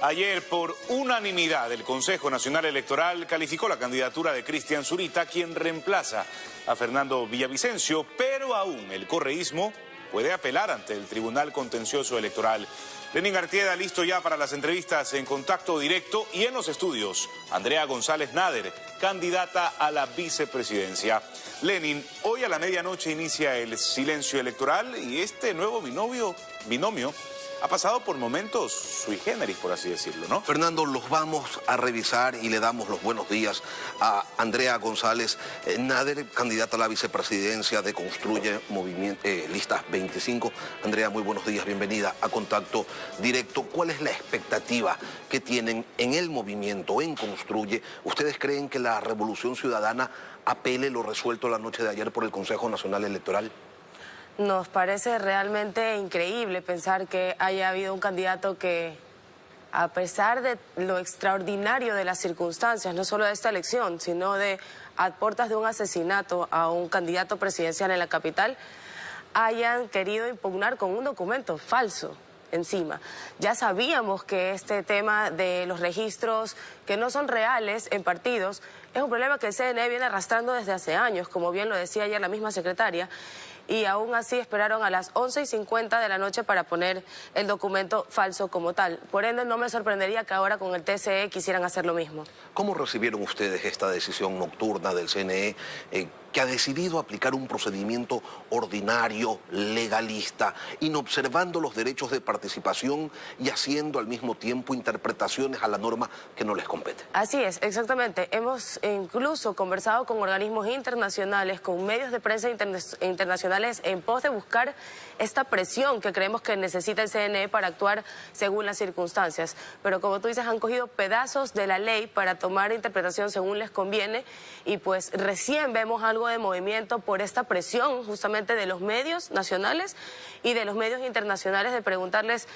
Ayer, por unanimidad, el Consejo Nacional Electoral calificó la candidatura de Cristian Zurita, quien reemplaza a Fernando Villavicencio, pero aún el correísmo puede apelar ante el Tribunal Contencioso Electoral. Lenin Artieda listo ya para las entrevistas en contacto directo y en los estudios. Andrea González Nader, candidata a la vicepresidencia. Lenin, hoy a la medianoche inicia el silencio electoral y este nuevo binomio ha pasado por momentos sui generis, por así decirlo, ¿no? Fernando, los vamos a revisar y le damos los buenos días a Andrea González Nader, candidata a la vicepresidencia de Construye Movimiento, Listas 25. Andrea, muy buenos días, bienvenida a Contacto Directo. ¿Cuál es la expectativa que tienen en el movimiento, en Construye? ¿Ustedes creen que la Revolución Ciudadana apele lo resuelto la noche de ayer por el Consejo Nacional Electoral? Nos parece realmente increíble pensar que haya habido un candidato que, a pesar de lo extraordinario de las circunstancias, no solo de esta elección, sino de a puertas de un asesinato a un candidato presidencial en la capital, hayan querido impugnar con un documento falso encima. Ya sabíamos que este tema de los registros que no son reales en partidos es un problema que el CNE viene arrastrando desde hace años, como bien lo decía ayer la misma secretaria, y aún así esperaron a las 11:50 de la noche para poner el documento falso como tal. Por ende, no me sorprendería que ahora con el TCE quisieran hacer lo mismo. ¿Cómo recibieron ustedes esta decisión nocturna del CNE que ha decidido aplicar un procedimiento ordinario, legalista, inobservando los derechos de participación y haciendo al mismo tiempo interpretaciones a la norma que no les compete? Así es, exactamente. Hemos incluso conversado con organismos internacionales, con medios de prensa internacionales en pos de buscar esta presión que creemos que necesita el CNE para actuar según las circunstancias. Pero como tú dices, han cogido pedazos de la ley para tomar interpretación según les conviene y pues recién vemos algo de movimiento por esta presión justamente de los medios nacionales y de los medios internacionales de preguntarles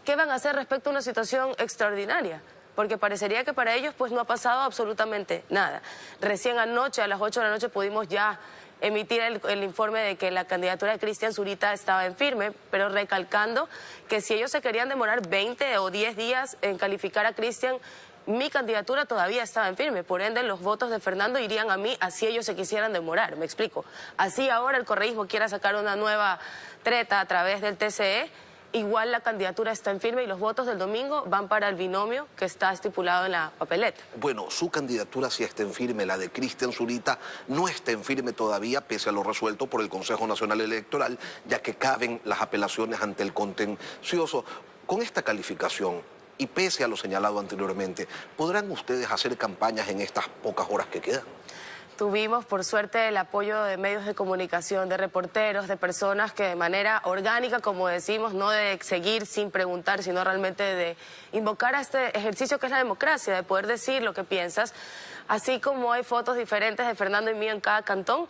qué van a hacer respecto a una situación extraordinaria, porque parecería que para ellos pues no ha pasado absolutamente nada. Recién anoche, a las 8 de la noche, pudimos ya emitir el informe de que la candidatura de Cristian Zurita estaba en firme, pero recalcando que si ellos se querían demorar 20 o 10 días en calificar a Cristian, mi candidatura todavía estaba en firme, por ende los votos de Fernando irían a mí, así ellos se quisieran demorar, me explico. Así ahora el correísmo quiera sacar una nueva treta a través del TCE, igual la candidatura está en firme y los votos del domingo van para el binomio que está estipulado en la papeleta. Bueno, su candidatura sí está en firme, la de Cristian Zurita no está en firme todavía, pese a lo resuelto por el Consejo Nacional Electoral, ya que caben las apelaciones ante el contencioso. Con esta calificación, y pese a lo señalado anteriormente, ¿podrán ustedes hacer campañas en estas pocas horas que quedan? Tuvimos, por suerte, el apoyo de medios de comunicación, de reporteros, de personas que de manera orgánica, como decimos, no de seguir sin preguntar, sino realmente de invocar a este ejercicio que es la democracia, de poder decir lo que piensas. Así como hay fotos diferentes de Fernando y mío en cada cantón,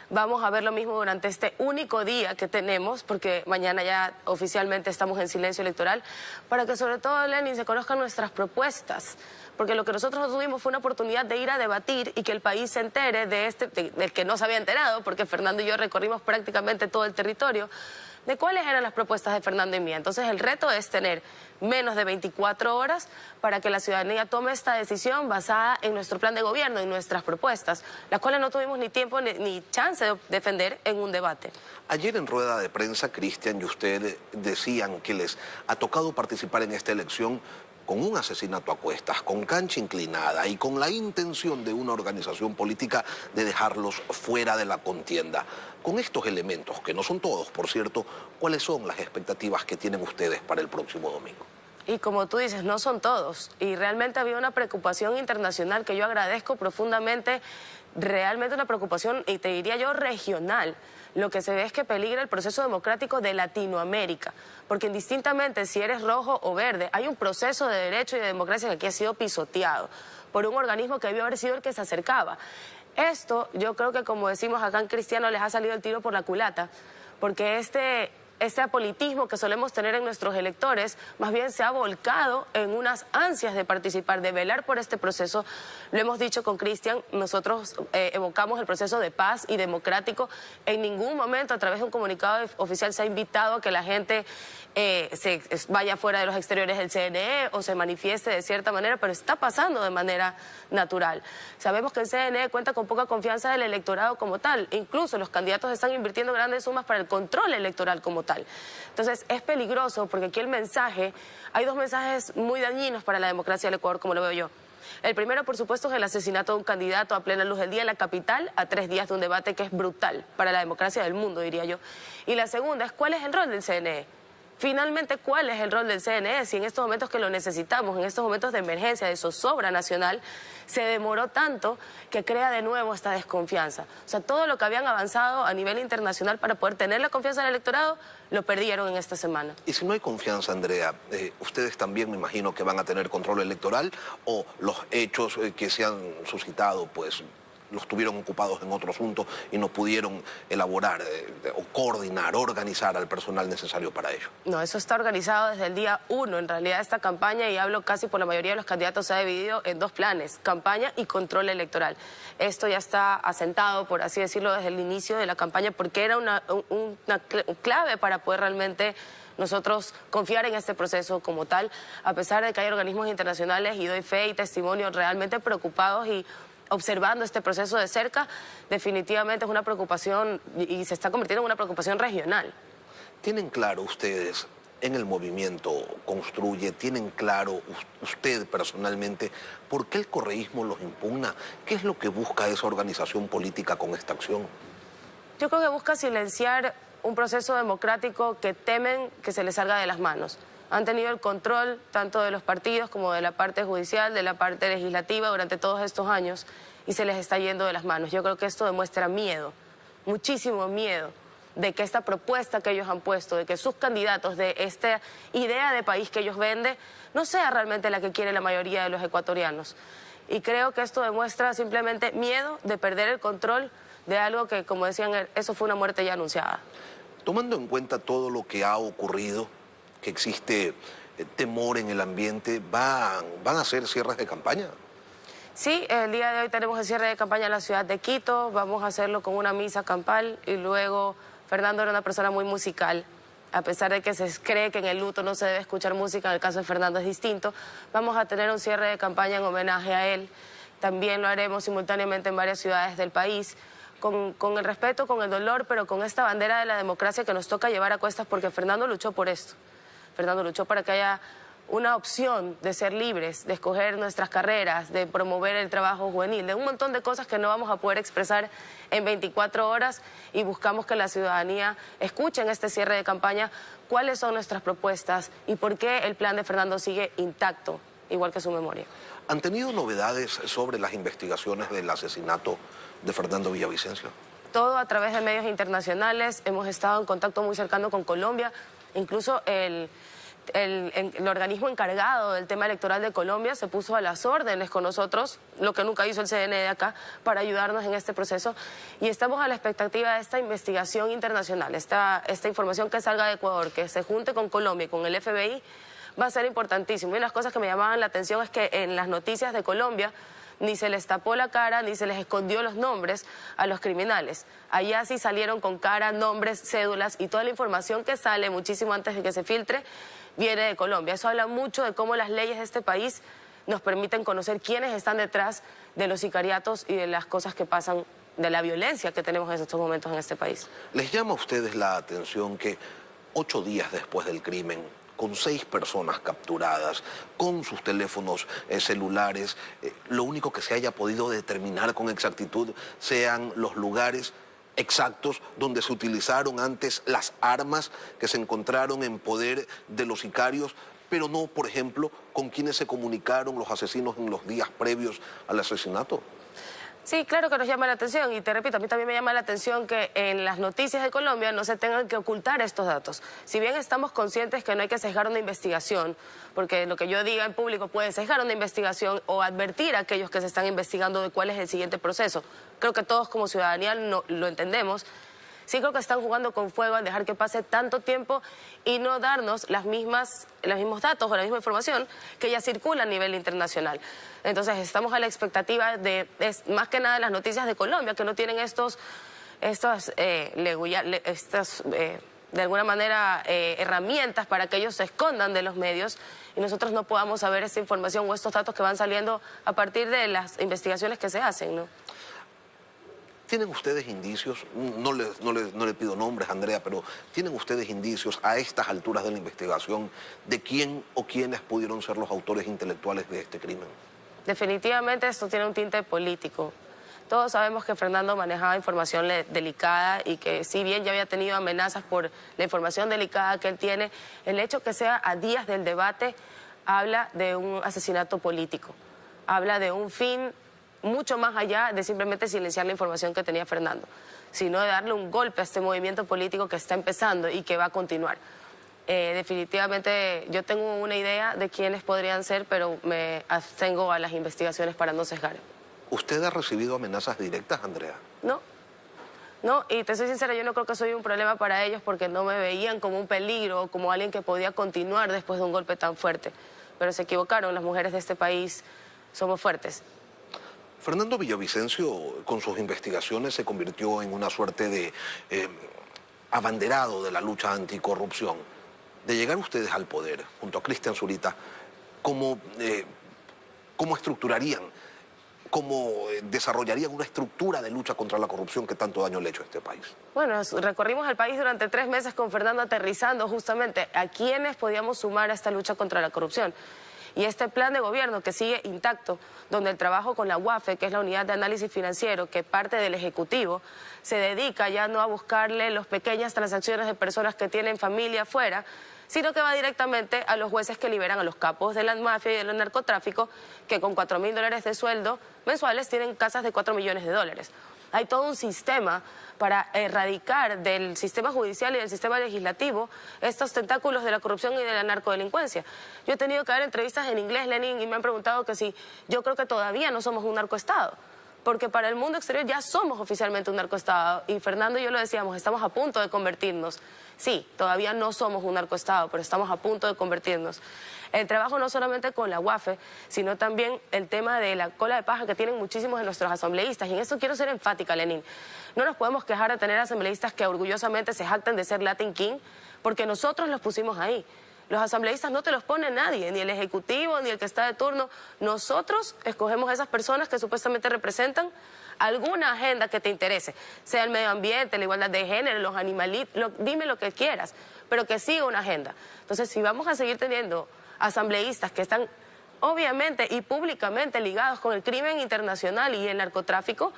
vamos a ver lo mismo durante este único día que tenemos, porque mañana ya oficialmente estamos en silencio electoral, para que sobre todo, Lenin, se conozcan nuestras propuestas. Porque lo que nosotros tuvimos fue una oportunidad de ir a debatir y que el país se entere del que no se había enterado, porque Fernando y yo recorrimos prácticamente todo el territorio, de cuáles eran las propuestas de Fernando y mía. Entonces el reto es tener menos de 24 horas para que la ciudadanía tome esta decisión basada en nuestro plan de gobierno, en nuestras propuestas, las cuales no tuvimos ni tiempo ni chance de defender en un debate. Ayer en rueda de prensa, Cristian y usted decían que les ha tocado participar en esta elección con un asesinato a cuestas, con cancha inclinada y con la intención de una organización política de dejarlos fuera de la contienda. Con estos elementos, que no son todos, por cierto, ¿cuáles son las expectativas que tienen ustedes para el próximo domingo? Y como tú dices, no son todos. Y realmente había una preocupación internacional que yo agradezco profundamente, realmente una preocupación, y te diría yo, regional. Lo que se ve es que peligra el proceso democrático de Latinoamérica, porque indistintamente si eres rojo o verde, hay un proceso de derecho y de democracia que aquí ha sido pisoteado por un organismo que debió haber sido el que se acercaba. Esto, yo creo que como decimos acá en Cristiano, les ha salido el tiro por la culata, porque este apolitismo que solemos tener en nuestros electores, más bien se ha volcado en unas ansias de participar, de velar por este proceso. Lo hemos dicho con Cristian, nosotros evocamos el proceso de paz y democrático. En ningún momento a través de un comunicado oficial se ha invitado a que la gente vaya fuera de los exteriores del CNE o se manifieste de cierta manera, pero está pasando de manera natural. Sabemos que el CNE cuenta con poca confianza del electorado como tal, incluso los candidatos están invirtiendo grandes sumas para el control electoral como tal. Entonces es peligroso porque aquí hay dos mensajes muy dañinos para la democracia del Ecuador, como lo veo yo. El primero, por supuesto, es el asesinato de un candidato a plena luz del día en la capital a 3 días de un debate que es brutal para la democracia del mundo, diría yo. Y la segunda es, ¿cuál es el rol del CNE? Finalmente, ¿cuál es el rol del CNE? Si en estos momentos que lo necesitamos, en estos momentos de emergencia, de zozobra nacional, se demoró tanto que crea de nuevo esta desconfianza. O sea, todo lo que habían avanzado a nivel internacional para poder tener la confianza del electorado, lo perdieron en esta semana. Y si no hay confianza, Andrea, ustedes también me imagino que van a tener control electoral, o los hechos que se han suscitado, pues los tuvieron ocupados en otro asunto y no pudieron elaborar o coordinar, organizar al personal necesario para ello. No, eso está organizado desde el día 1. En realidad esta campaña, y hablo casi por la mayoría de los candidatos, se ha dividido en 2 planes, campaña y control electoral. Esto ya está asentado, por así decirlo, desde el inicio de la campaña, porque era una clave para poder realmente nosotros confiar en este proceso como tal, a pesar de que hay organismos internacionales, y doy fe y testimonio, realmente preocupados y observando este proceso de cerca. Definitivamente es una preocupación y se está convirtiendo en una preocupación regional. ¿Tienen claro ustedes en el movimiento Construye, tienen claro usted personalmente por qué el correísmo los impugna? ¿Qué es lo que busca esa organización política con esta acción? Yo creo que busca silenciar un proceso democrático que temen que se les salga de las manos. Han tenido el control tanto de los partidos como de la parte judicial, de la parte legislativa durante todos estos años, y se les está yendo de las manos. Yo creo que esto demuestra miedo, muchísimo miedo, de que esta propuesta que ellos han puesto, de que sus candidatos, de esta idea de país que ellos venden, no sea realmente la que quiere la mayoría de los ecuatorianos. Y creo que esto demuestra simplemente miedo de perder el control de algo que, como decían, eso fue una muerte ya anunciada. Tomando en cuenta todo lo que ha ocurrido, que existe temor en el ambiente, ¿van a hacer cierres de campaña? Sí, el día de hoy tenemos el cierre de campaña en la ciudad de Quito. Vamos a hacerlo con una misa campal, y luego Fernando era una persona muy musical. A pesar de que se cree que en el luto no se debe escuchar música, en el caso de Fernando es distinto. Vamos a tener un cierre de campaña en homenaje a él. También lo haremos simultáneamente en varias ciudades del país, con el respeto, con el dolor, pero con esta bandera de la democracia que nos toca llevar a cuestas, porque Fernando luchó por esto. Fernando luchó para que haya una opción de ser libres, de escoger nuestras carreras, de promover el trabajo juvenil, de un montón de cosas que no vamos a poder expresar en 24 horas, y buscamos que la ciudadanía escuche en este cierre de campaña cuáles son nuestras propuestas y por qué el plan de Fernando sigue intacto, igual que su memoria. ¿Han tenido novedades sobre las investigaciones del asesinato de Fernando Villavicencio? Todo a través de medios internacionales. Hemos estado en contacto muy cercano con Colombia. Incluso el organismo encargado del tema electoral de Colombia se puso a las órdenes con nosotros, lo que nunca hizo el CNE de acá, para ayudarnos en este proceso. Y estamos a la expectativa de esta investigación internacional, esta información que salga de Ecuador, que se junte con Colombia y con el FBI, va a ser importantísimo. Y una de las cosas que me llamaban la atención es que en las noticias de Colombia ni se les tapó la cara, ni se les escondió los nombres a los criminales. Allá sí salieron con cara, nombres, cédulas, y toda la información que sale muchísimo antes de que se filtre viene de Colombia. Eso habla mucho de cómo las leyes de este país nos permiten conocer quiénes están detrás de los sicariatos y de las cosas que pasan, de la violencia que tenemos en estos momentos en este país. ¿Les llama a ustedes la atención que 8 días después del crimen, con 6 personas capturadas, con sus teléfonos celulares, lo único que se haya podido determinar con exactitud sean los lugares exactos donde se utilizaron antes las armas que se encontraron en poder de los sicarios, pero no, por ejemplo, con quienes se comunicaron los asesinos en los días previos al asesinato? Sí, claro que nos llama la atención, y te repito, a mí también me llama la atención que en las noticias de Colombia no se tengan que ocultar estos datos. Si bien estamos conscientes que no hay que sesgar una investigación, porque lo que yo diga en público puede sesgar una investigación o advertir a aquellos que se están investigando de cuál es el siguiente proceso. Creo que todos como ciudadanía lo entendemos. Sí creo que están jugando con fuego al dejar que pase tanto tiempo y no darnos los mismos datos o la misma información que ya circula a nivel internacional. Entonces estamos a la expectativa de, más que nada, las noticias de Colombia, que no tienen de alguna manera herramientas para que ellos se escondan de los medios y nosotros no podamos saber esta información o estos datos que van saliendo a partir de las investigaciones que se hacen, ¿no? ¿Tienen ustedes indicios? No le pido nombres, Andrea, pero ¿tienen ustedes indicios a estas alturas de la investigación de quién o quiénes pudieron ser los autores intelectuales de este crimen? Definitivamente esto tiene un tinte político. Todos sabemos que Fernando manejaba información delicada y que si bien ya había tenido amenazas por la información delicada que él tiene, el hecho que sea a días del debate habla de un asesinato político, habla de un fin mucho más allá de simplemente silenciar la información que tenía Fernando, sino de darle un golpe a este movimiento político que está empezando y que va a continuar. Definitivamente yo tengo una idea de quiénes podrían ser, pero me abstengo a las investigaciones para no sesgar. ¿Usted ha recibido amenazas directas, Andrea? No, y te soy sincera, yo no creo que soy un problema para ellos porque no me veían como un peligro o como alguien que podía continuar después de un golpe tan fuerte. Pero se equivocaron, las mujeres de este país somos fuertes. Fernando Villavicencio, con sus investigaciones, se convirtió en una suerte de abanderado de la lucha anticorrupción. De llegar ustedes al poder, junto a Christian Zurita, ¿cómo estructurarían, cómo desarrollarían una estructura de lucha contra la corrupción que tanto daño le ha hecho a este país? Bueno, recorrimos el país durante 3 meses con Fernando aterrizando justamente a quienes podíamos sumar a esta lucha contra la corrupción. Y este plan de gobierno que sigue intacto, donde el trabajo con la UAFE, que es la Unidad de Análisis Financiero, que parte del Ejecutivo, se dedica ya no a buscarle las pequeñas transacciones de personas que tienen familia afuera, sino que va directamente a los jueces que liberan a los capos de la mafia y del narcotráfico, que con $4.000 de sueldo mensuales tienen casas de $4 millones. Hay todo un sistema para erradicar del sistema judicial y del sistema legislativo estos tentáculos de la corrupción y de la narcodelincuencia. Yo he tenido que dar entrevistas en inglés, Lenin, y me han preguntado que si yo creo que todavía no somos un narcoestado, porque para el mundo exterior ya somos oficialmente un narcoestado, y Fernando y yo lo decíamos, estamos a punto de convertirnos. Sí, todavía no somos un narcoestado, pero estamos a punto de convertirnos. El trabajo no solamente con la UAFE, sino también el tema de la cola de paja que tienen muchísimos de nuestros asambleístas. Y en esto quiero ser enfática, Lenin. No nos podemos quejar de tener asambleístas que orgullosamente se jactan de ser Latin King, porque nosotros los pusimos ahí. Los asambleístas no te los pone nadie, ni el Ejecutivo, ni el que está de turno. Nosotros escogemos a esas personas que supuestamente representan alguna agenda que te interese, sea el medio ambiente, la igualdad de género, los animalitos, dime lo que quieras, pero que siga una agenda. Entonces, si vamos a seguir teniendo asambleístas que están obviamente y públicamente ligados con el crimen internacional y el narcotráfico,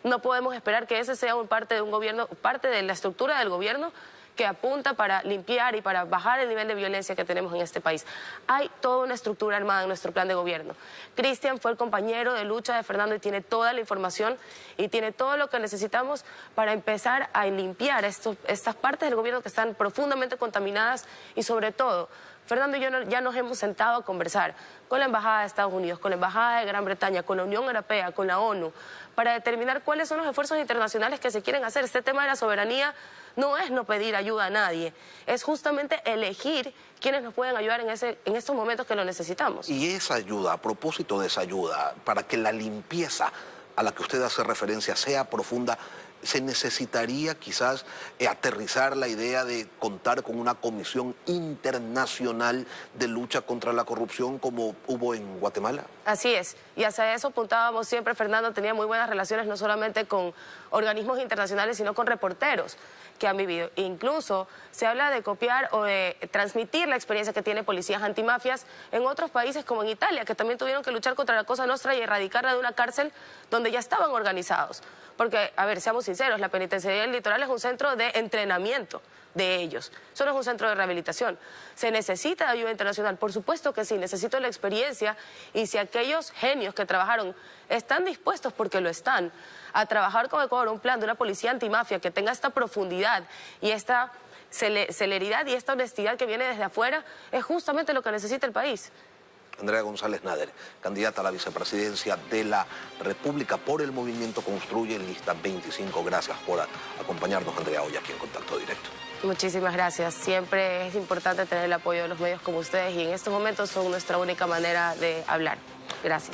no podemos esperar que ese sea parte de un gobierno, parte de la estructura del gobierno que apunta para limpiar y para bajar el nivel de violencia que tenemos en este país. Hay toda una estructura armada en nuestro plan de gobierno. Christian fue el compañero de lucha de Fernando y tiene toda la información y tiene todo lo que necesitamos para empezar a limpiar estas partes del gobierno que están profundamente contaminadas y sobre todo, Fernando y yo ya nos hemos sentado a conversar con la Embajada de Estados Unidos, con la Embajada de Gran Bretaña, con la Unión Europea, con la ONU, para determinar cuáles son los esfuerzos internacionales que se quieren hacer. Este tema de la soberanía no es no pedir ayuda a nadie, es justamente elegir quiénes nos pueden ayudar en estos momentos que lo necesitamos. Y esa ayuda, a propósito de esa ayuda, para que la limpieza a la que usted hace referencia sea profunda, se necesitaría quizás aterrizar la idea de contar con una comisión internacional de lucha contra la corrupción como hubo en Guatemala. Así es, y hacia eso apuntábamos siempre. Fernando tenía muy buenas relaciones no solamente con organismos internacionales, sino con reporteros que han vivido. Incluso se habla de copiar o de transmitir la experiencia que tiene policías antimafias en otros países como en Italia, que también tuvieron que luchar contra la Cosa Nostra y erradicarla de una cárcel donde ya estaban organizados. Porque, a ver, seamos sinceros, la penitenciaría del litoral es un centro de entrenamiento de ellos. Eso no es un centro de rehabilitación. Se necesita ayuda internacional, por supuesto que sí, necesito la experiencia, y si aquellos genios que trabajaron están dispuestos, porque lo están, a trabajar con Ecuador un plan de una policía antimafia que tenga esta profundidad y esta celeridad y esta honestidad que viene desde afuera, es justamente lo que necesita el país. Andrea González Nader, candidata a la vicepresidencia de la República por el Movimiento Construye, lista 25. Gracias por acompañarnos, Andrea, hoy aquí en Contacto Directo. Muchísimas gracias. Siempre es importante tener el apoyo de los medios como ustedes y en estos momentos son nuestra única manera de hablar. Gracias.